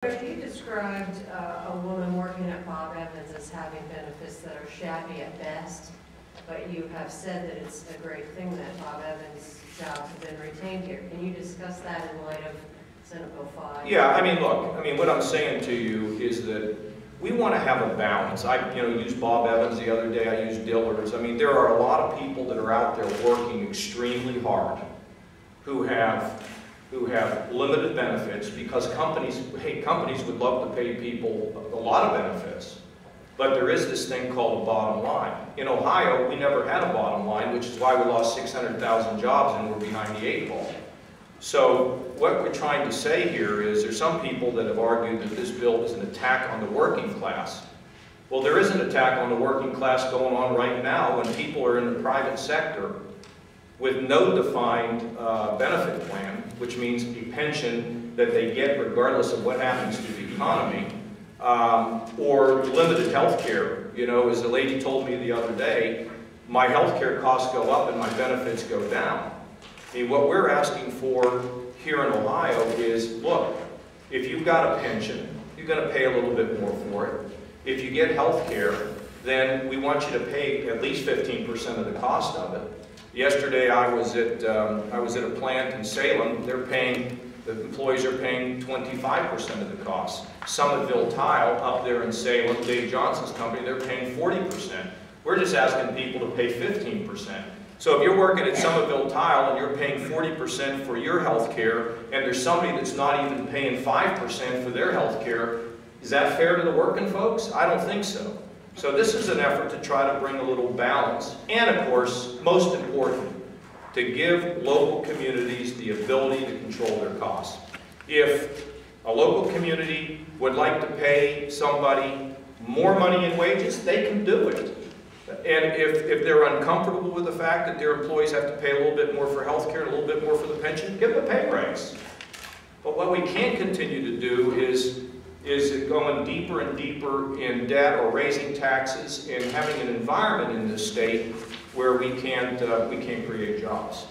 You described a woman working at Bob Evans as having benefits that are shabby at best, but you have said that it's a great thing that Bob Evans' jobs have been retained here. Can you discuss that in light of Senate Bill 5? Yeah, I mean, look, what I'm saying to you is that we want to have a balance. I used Bob Evans the other day, I used Dillard's. I mean, there are a lot of people that are out there working extremely hard who have limited benefits because companies would love to pay people a lot of benefits. But there is this thing called a bottom line. In Ohio, we never had a bottom line, which is why we lost 600,000 jobs and we're behind the 8 ball. So what we're trying to say here is there's some people that have argued that this bill is an attack on the working class. Well, there is an attack on the working class going on right now when people are in the private sector with no defined benefit plan, which means a pension that they get regardless of what happens to the economy, or limited health care. You know, as the lady told me the other day, my health care costs go up and my benefits go down. I mean, what we're asking for here in Ohio is, look, if you've got a pension, you're going to pay a little bit more for it. If you get health care, then we want you to pay at least 15% of the cost of it. Yesterday I was at a plant in Salem. The employees are paying 25% of the cost. Summitville Tile up there in Salem, Dave Johnson's company, they're paying 40%. We're just asking people to pay 15%. So if you're working at Summitville Tile and you're paying 40% for your health care, and there's somebody that's not even paying 5% for their health care, is that fair to the working folks? I don't think so. So this is an effort to try to bring a little balance, and of course, most important, to give local communities the ability to control their costs. If a local community would like to pay somebody more money in wages, they can do it. And if they're uncomfortable with the fact that their employees have to pay a little bit more for health care, a little bit more for the pension, give them a pay raise. But what we can't continue to do is going deeper and deeper in debt or raising taxes and having an environment in this state where we can't create jobs.